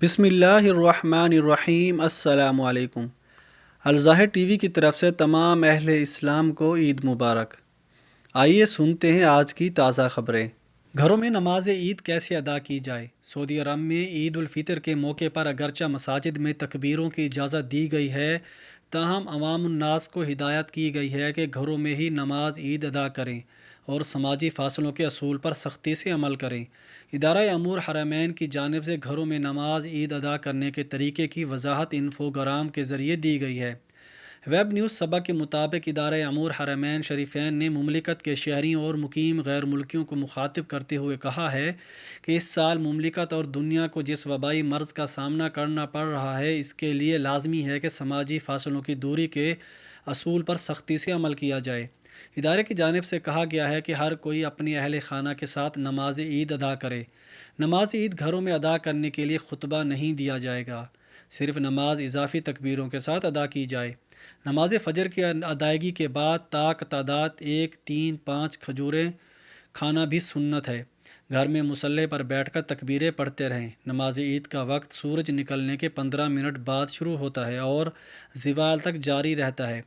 بسم اللہ الرحمن الرحیم۔ السلام علیکم۔ الظاہر ٹی وی کی طرف سے تمام اہل اسلام کو عید مبارک۔ آئیے سنتے ہیں آج کی تازہ خبریں۔ گھروں میں نماز عید کیسے ادا کی جائے؟ سعودی عرب میں عید الفطر کے موقع پر اگرچہ مساجد میں تکبیروں کی اجازت دی گئی ہے، تاہم عوام الناس کو ہدایت کی گئی ہے کہ گھروں میں ہی نماز عید ادا کریں اور سماجی فاصلوں کے اصول پر سختی سے عمل کریں۔ ادارہ امور حرمین کی جانب سے گھروں میں نماز عید ادا کرنے کے طریقے کی وضاحت انفوگرام کے ذریعے دی گئی ہے۔ ویب نیوز سبا کے مطابق ادارہ امور حرمین شریفین نے مملکت کے شہریوں اور مقیم غیر ملکیوں کو مخاطب کرتے ہوئے کہا ہے کہ اس سال مملکت اور دنیا کو جس وبائی مرض کا سامنا کرنا پڑ رہا ہے، اس کے لیے لازمی ہے کہ سماجی فاصلوں کی دوری کے اصول پر سختی سے عمل کیا جائے۔ ادارے کی جانب سے کہا گیا ہے کہ ہر کوئی اپنے اہل خانہ کے ساتھ نماز عید ادا کرے۔ نماز عید گھروں میں ادا کرنے کے لیے خطبہ نہیں دیا جائے گا، صرف نماز اضافی تکبیروں کے ساتھ ادا کی جائے۔ نماز فجر کی ادائیگی کے بعد طاق تعداد 1، 3، 5 کھجوریں کھانا بھی سنت ہے۔ گھر میں مصلی پر بیٹھ کر تکبیریں پڑھتے رہیں۔ نماز عید کا وقت سورج نکلنے کے 15 منٹ بعد شروع ہوتا ہے اور زوال تک جاری رہتا ہے۔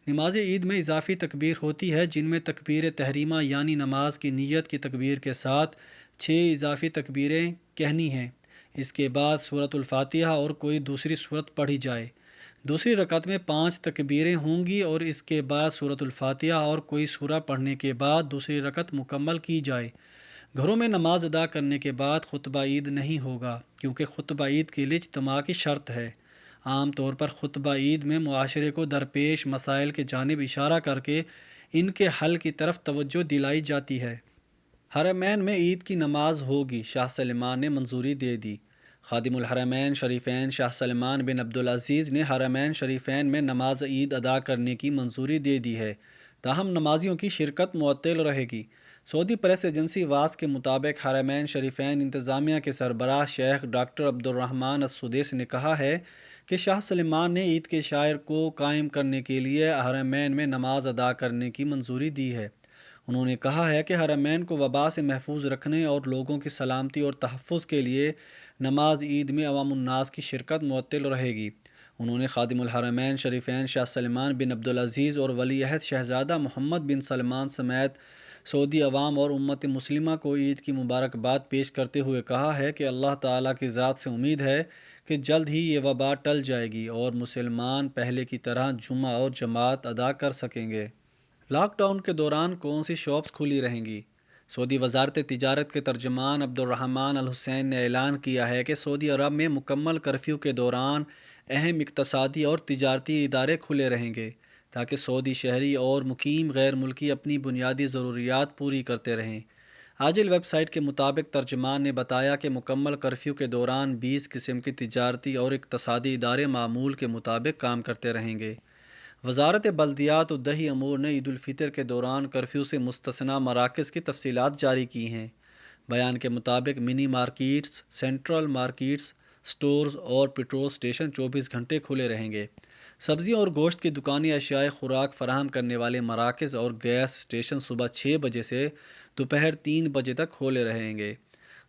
نماز عید میں اضافی تکبیر ہوتی ہے، جن میں تکبیر تحریمہ یعنی نماز کی نیت کی تکبیر کے ساتھ 6 اضافی تکبیریں کہنی ہیں۔ اس کے بعد سورۃ الفاتحہ اور کوئی دوسری سورت پڑھی جائے۔ دوسری رکعت میں 5 تکبیریں ہوں گی اور اس کے بعد سورۃ الفاتحہ اور کوئی سورہ پڑھنے کے بعد دوسری رکعت مکمل کی جائے۔ گھروں میں نماز ادا کرنے کے بعد خطبہ عید نہیں ہوگا، کیونکہ خطبہ عید کے لیے اجتماع کی شرط ہے۔ عام طور پر خطبہ عید میں معاشرے کو درپیش مسائل کی جانب اشارہ کر کے ان کے حل کی طرف توجہ دلائی جاتی ہے۔ حرمین میں عید کی نماز ہوگی، شاہ سلمان نے منظوری دے دی۔ خادم الحرمین شریفین شاہ سلمان بن عبدالعزیز نے حرمین شریفین میں نماز عید ادا کرنے کی منظوری دے دی ہے، تاہم نمازیوں کی شرکت معطل رہے گی۔ سعودی پریس ایجنسی واس کے مطابق حرمین شریفین انتظامیہ کے سربراہ شیخ ڈاکٹر عبد الرحمن السدیس نے کہا ہے کہ شاہ سلمان نے عید کے شعائر کو قائم کرنے کے لیے حرمین میں نماز ادا کرنے کی منظوری دی ہے۔ انہوں نے کہا ہے کہ حرمین کو وبا سے محفوظ رکھنے اور لوگوں کی سلامتی اور تحفظ کے لیے نماز عید میں عوام الناس کی شرکت معطل رہے گی۔ انہوں نے خادم الحرمین شریفین شاہ سلمان بن عبدالعزیز اور ولی عہد شہزادہ محمد بن سلمان سمیت سعودی عوام اور امت مسلمہ کو عید کی مبارکباد پیش کرتے ہوئے کہا ہے کہ اللہ تعالیٰ کی ذات سے امید ہے کہ جلد ہی یہ وبا ٹل جائے گی اور مسلمان پہلے کی طرح جمعہ اور جماعت ادا کر سکیں گے۔ لاک ڈاؤن کے دوران کون سی شاپس کھلی رہیں گی؟ سعودی وزارت تجارت کے ترجمان عبد الرحمن الحسین نے اعلان کیا ہے کہ سعودی عرب میں مکمل کرفیو کے دوران اہم اقتصادی اور تجارتی ادارے کھلے رہیں گے، تاکہ سعودی شہری اور مقیم غیر ملکی اپنی بنیادی ضروریات پوری کرتے رہیں۔ عاجل ویب سائٹ کے مطابق ترجمان نے بتایا کہ مکمل کرفیو کے دوران 20 قسم کی تجارتی اور اقتصادی ادارے معمول کے مطابق کام کرتے رہیں گے۔ وزارت بلدیات و دیہی امور نے عید الفطر کے دوران کرفیو سے مستثنی مراکز کی تفصیلات جاری کی ہیں۔ بیان کے مطابق منی مارکیٹس، سینٹرل مارکیٹس، سٹورز اور پیٹرول اسٹیشن 24 گھنٹے کھلے رہیں گے۔ سبزیوں اور گوشت کی دکانیں، اشیائے خوراک فراہم کرنے والے مراکز اور گیس اسٹیشن صبح 6 بجے سے دوپہر 3 بجے تک کھولے رہیں گے۔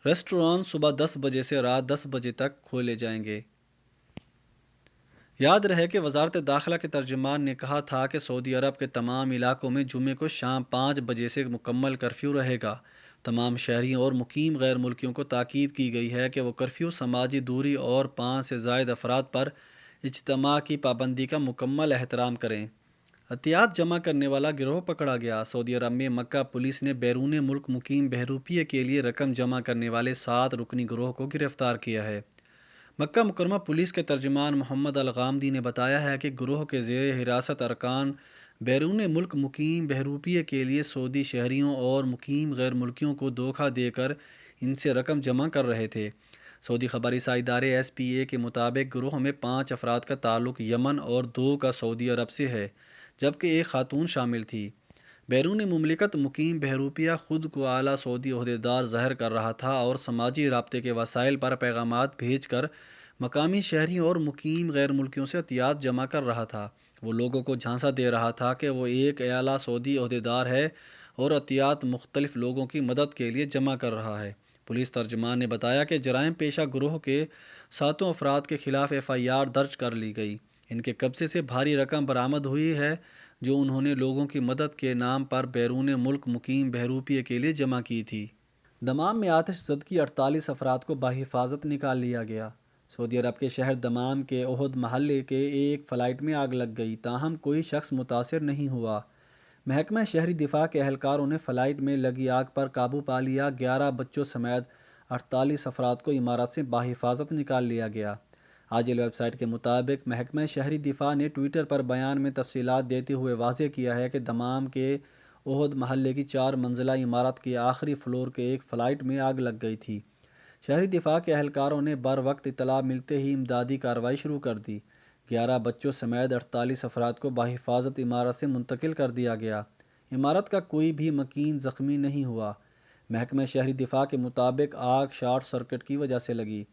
ریسٹوران صبح 10 بجے سے رات 10 بجے تک کھولے جائیں گے۔ یاد رہے کہ وزارت داخلہ کے ترجمان نے کہا تھا کہ سعودی عرب کے تمام علاقوں میں جمعے کو شام 5 بجے سے مکمل کرفیو رہے گا۔ تمام شہریوں اور مقیم غیر ملکیوں کو تاکید کی گئی ہے کہ وہ کرفیو، سماجی دوری اور 5 سے زائد افراد پر اجتماع کی پابندی کا مکمل احترام کریں۔ عطیات جمع کرنے والا گروہ پکڑا گیا۔ سعودی عرب میں مکہ پولیس نے بیرون ملک مقیم بہروپیے کے لیے رقم جمع کرنے والے 7 رکنی گروہ کو گرفتار کیا ہے۔ مکہ مکرمہ پولیس کے ترجمان محمد الغامدی نے بتایا ہے کہ گروہ کے زیر حراست ارکان بیرون ملک مقیم بہروپیے کے لیے سعودی شہریوں اور مقیم غیر ملکیوں کو دھوکہ دے کر ان سے رقم جمع کر رہے تھے۔ سعودی خبر رساں ادارے SPA کے مطابق گروہ میں 5 افراد کا تعلق یمن اور 2 کا سعودی عرب سے ہے، جبکہ ایک خاتون شامل تھی۔ بیرون مملکت مقیم بہروپیہ خود کو اعلیٰ سعودی عہدیدار ظاہر کر رہا تھا اور سماجی رابطے کے وسائل پر پیغامات بھیج کر مقامی شہریوں اور مقیم غیر ملکیوں سے عطیات جمع کر رہا تھا۔ وہ لوگوں کو جھانسا دے رہا تھا کہ وہ ایک اعلیٰ سعودی عہدیدار ہے اور عطیات مختلف لوگوں کی مدد کے لیے جمع کر رہا ہے۔ پولیس ترجمان نے بتایا کہ جرائم پیشہ گروہ کے 7 افراد کے خلاف FIR درج کر لی گئی۔ ان کے قبضے سے بھاری رقم برآمد ہوئی ہے جو انہوں نے لوگوں کی مدد کے نام پر بیرون ملک مقیم بہروپیے کے لیے جمع کی تھی۔ دمام میں آتش زدگی 48 افراد کو بحفاظت نکال لیا گیا۔ سعودی عرب کے شہر دمام کے احد محلے کے ایک فلائٹ میں آگ لگ گئی، تاہم کوئی شخص متاثر نہیں ہوا۔ محکمہ شہری دفاع کے اہلکاروں نے فلائٹ میں لگی آگ پر قابو پا لیا۔ 11 بچوں سمیت 48 افراد کو عمارت سے بحفاظت نکال لیا گیا۔ عاجل ویب سائٹ کے مطابق محکمہ شہری دفاع نے ٹویٹر پر بیان میں تفصیلات دیتے ہوئے واضح کیا ہے کہ دمام کے احد محلے کی 4 منزلہ عمارت کے آخری فلور کے ایک فلائٹ میں آگ لگ گئی تھی۔ شہری دفاع کے اہلکاروں نے بروقت اطلاع ملتے ہی امدادی کارروائی شروع کر دی۔ 11 بچوں سمیت 48 افراد کو بحفاظت عمارت سے منتقل کر دیا گیا۔ عمارت کا کوئی بھی مکین زخمی نہیں ہوا۔ محکمہ شہری دفاع کے مطابق آگ شارٹ سرکٹ کی وجہ سے لگی۔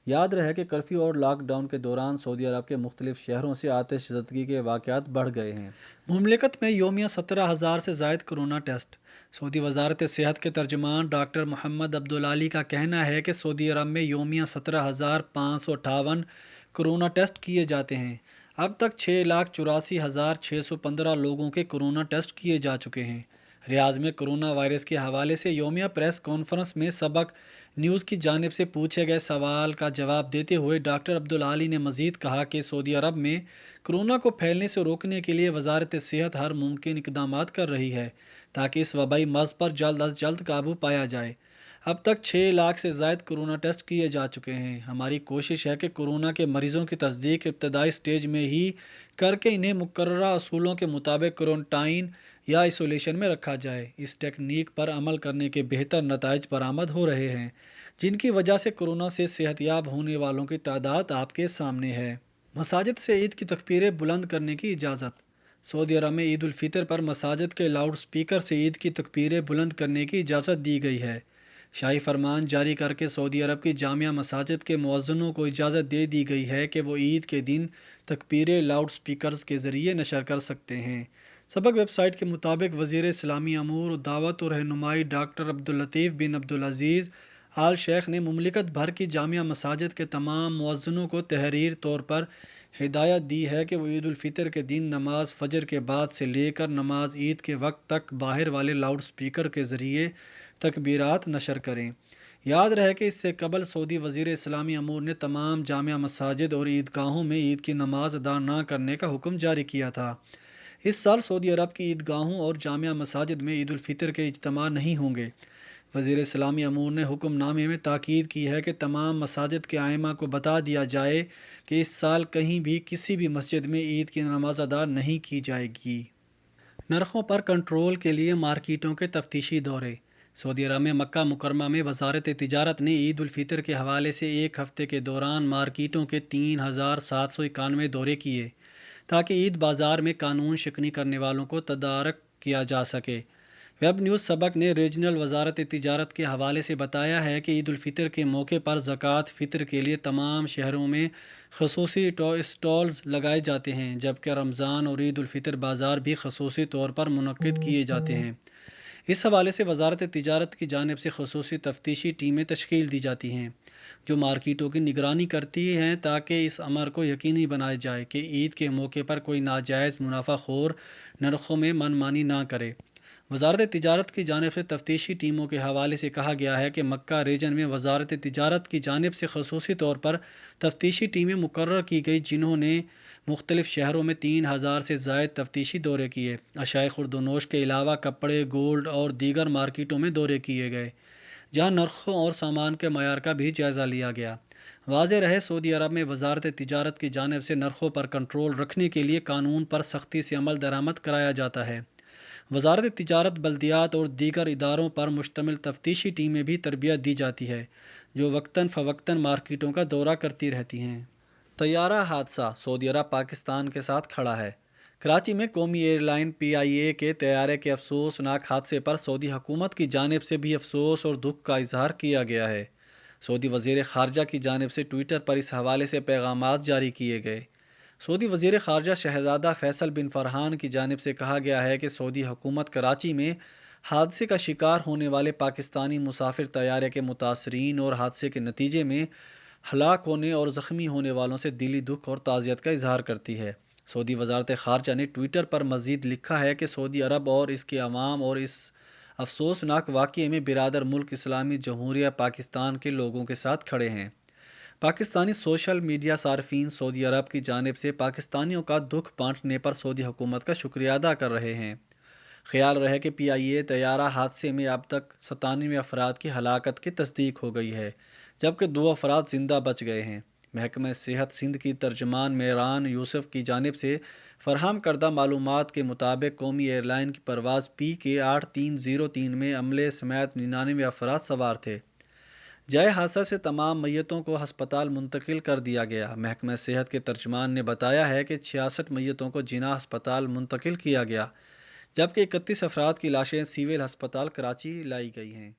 یاد رہے کہ کرفیو اور لاک ڈاؤن کے دوران سعودی عرب کے مختلف شہروں سے آتش زدگی کے واقعات بڑھ گئے ہیں۔ مملکت میں یومیہ 17,000 سے زائد کرونا ٹیسٹ۔ سعودی وزارت صحت کے ترجمان ڈاکٹر محمد عبدالعالی کا کہنا ہے کہ سعودی عرب میں یومیہ 17,558 کرونا ٹیسٹ کیے جاتے ہیں۔ اب تک 6,84,615 لوگوں کے کرونا ٹیسٹ کیے جا چکے ہیں۔ ریاض میں کرونا وائرس کے حوالے سے یومیہ پریس کانفرنس میں سبق نیوز کی جانب سے پوچھے گئے سوال کا جواب دیتے ہوئے ڈاکٹر عبدالعالی نے مزید کہا کہ سعودی عرب میں کرونا کو پھیلنے سے روکنے کے لیے وزارت صحت ہر ممکن اقدامات کر رہی ہے تاکہ اس وبائی مرض پر جلد از جلد قابو پایا جائے۔ اب تک 6 لاکھ سے زائد کرونا ٹیسٹ کیے جا چکے ہیں۔ ہماری کوشش ہے کہ کورونا کے مریضوں کی تصدیق ابتدائی سٹیج میں ہی کر کے انہیں مقررہ اصولوں کے مطابق کوارنٹائن یا آئسولیشن میں رکھا جائے۔ اس ٹیکنیک پر عمل کرنے کے بہتر نتائج برآمد ہو رہے ہیں، جن کی وجہ سے کورونا سے صحت یاب ہونے والوں کی تعداد آپ کے سامنے ہے۔ مساجد سے عید کی تکبیریں بلند کرنے کی اجازت۔ سعودی عرب میں عید الفطر پر مساجد کے لاؤڈ سپیکر سے عید کی تکبیریں بلند کرنے کی اجازت دی گئی ہے۔ شاہی فرمان جاری کر کے سعودی عرب کی جامع مساجد کے مؤذنوں کو اجازت دے دی گئی ہے کہ وہ عید کے دن تکبیریں لاؤڈ سپیکرز کے ذریعے نشر کر سکتے ہیں۔ سبق ویب سائٹ کے مطابق وزیر اسلامی امور و دعوت و رہنمائی ڈاکٹر عبداللطیف بن عبدالعزیز آل شیخ نے مملکت بھر کی جامع مساجد کے تمام مؤذنوں کو تحریر طور پر ہدایت دی ہے کہ وہ عید الفطر کے دن نماز فجر کے بعد سے لے کر نماز عید کے وقت تک باہر والے لاؤڈ سپیکر کے ذریعے تکبیرات نشر کریں۔ یاد رہے کہ اس سے قبل سعودی وزیر اسلامی امور نے تمام جامع مساجد اور عیدگاہوں میں عید کی نماز ادا نہ کرنے کا حکم جاری کیا تھا۔ اس سال سعودی عرب کی عیدگاہوں اور جامع مساجد میں عید الفطر کے اجتماع نہیں ہوں گے۔ وزیر اسلامی امور نے حکم نامے میں تاکید کی ہے کہ تمام مساجد کے ائمہ کو بتا دیا جائے کہ اس سال کہیں بھی کسی بھی مسجد میں عید کی نماز ادا نہیں کی جائے گی۔ نرخوں پر کنٹرول کے لیے مارکیٹوں کے تفتیشی دورے۔ سعودی عرب میں مکہ مکرمہ میں وزارت تجارت نے عید الفطر کے حوالے سے ایک ہفتے کے دوران مارکیٹوں کے 3,791 دورے کیے تاکہ عید بازار میں قانون شکنی کرنے والوں کو تدارک کیا جا سکے۔ ویب نیوز سبق نے ریجنل وزارت تجارت کے حوالے سے بتایا ہے کہ عید الفطر کے موقع پر زکوٰۃ فطر کے لیے تمام شہروں میں خصوصی اسٹالز لگائے جاتے ہیں، جبکہ رمضان اور عید الفطر بازار بھی خصوصی طور پر منعقد کیے جاتے ہیں۔ اس حوالے سے وزارت تجارت کی جانب سے خصوصی تفتیشی ٹیمیں تشکیل دی جاتی ہیں جو مارکیٹوں کی نگرانی کرتی ہیں تاکہ اس امر کو یقینی بنایا جائے کہ عید کے موقع پر کوئی ناجائز منافع خور نرخوں میں من مانی نہ کرے۔ وزارت تجارت کی جانب سے تفتیشی ٹیموں کے حوالے سے کہا گیا ہے کہ مکہ ریجن میں وزارت تجارت کی جانب سے خصوصی طور پر تفتیشی ٹیمیں مقرر کی گئی جنہوں نے مختلف شہروں میں 3,000 سے زائد تفتیشی دورے کیے۔ اشیاء خورد و نوش کے علاوہ کپڑے، گولڈ اور دیگر مارکیٹوں میں دورے کیے گئے جہاں نرخوں اور سامان کے معیار کا بھی جائزہ لیا گیا۔ واضح رہے سعودی عرب میں وزارت تجارت کی جانب سے نرخوں پر کنٹرول رکھنے کے لیے قانون پر سختی سے عمل درآمد کرایا جاتا ہے۔ وزارت تجارت، بلدیات اور دیگر اداروں پر مشتمل تفتیشی ٹیمیں بھی تربیت دی جاتی ہے جو وقتاً فوقتاً مارکیٹوں کا دورہ کرتی رہتی ہیں۔ طیارہ حادثہ، سعودی عرب پاکستان کے ساتھ کھڑا ہے۔ کراچی میں قومی ایئر لائن PIA کے طیارے کے افسوسناک حادثے پر سعودی حکومت کی جانب سے بھی افسوس اور دکھ کا اظہار کیا گیا ہے۔ سعودی وزیر خارجہ کی جانب سے ٹویٹر پر اس حوالے سے پیغامات جاری کیے گئے۔ سعودی وزیر خارجہ شہزادہ فیصل بن فرحان کی جانب سے کہا گیا ہے کہ سعودی حکومت کراچی میں حادثے کا شکار ہونے والے پاکستانی مسافر طیارے کے متاثرین اور حادثے کے نتیجے میں ہلاک ہونے اور زخمی ہونے والوں سے دلی دکھ اور تعزیت کا اظہار کرتی ہے۔ سعودی وزارت خارجہ نے ٹویٹر پر مزید لکھا ہے کہ سعودی عرب اور اس کے عوام اور اس افسوسناک واقعے میں برادر ملک اسلامی جمہوریہ پاکستان کے لوگوں کے ساتھ کھڑے ہیں۔ پاکستانی سوشل میڈیا صارفین سعودی عرب کی جانب سے پاکستانیوں کا دکھ بانٹنے پر سعودی حکومت کا شکریہ ادا کر رہے ہیں۔ خیال رہے کہ پی آئی اے طیارہ حادثے میں اب تک 97 افراد کی ہلاکت کی تصدیق ہو گئی ہے، جبکہ 2 افراد زندہ بچ گئے ہیں۔ محکمہ صحت سندھ کی ترجمان میران یوسف کی جانب سے فراہم کردہ معلومات کے مطابق قومی ایئر لائن کی پرواز PK-8303 میں عملے سمیت 99 افراد سوار تھے۔ جائے حادثہ سے تمام میتوں کو ہسپتال منتقل کر دیا گیا۔ محکمہ صحت کے ترجمان نے بتایا ہے کہ 66 میتوں کو جناح ہسپتال منتقل کیا گیا، جبکہ 31 افراد کی لاشیں سول ہسپتال کراچی لائی گئی ہیں۔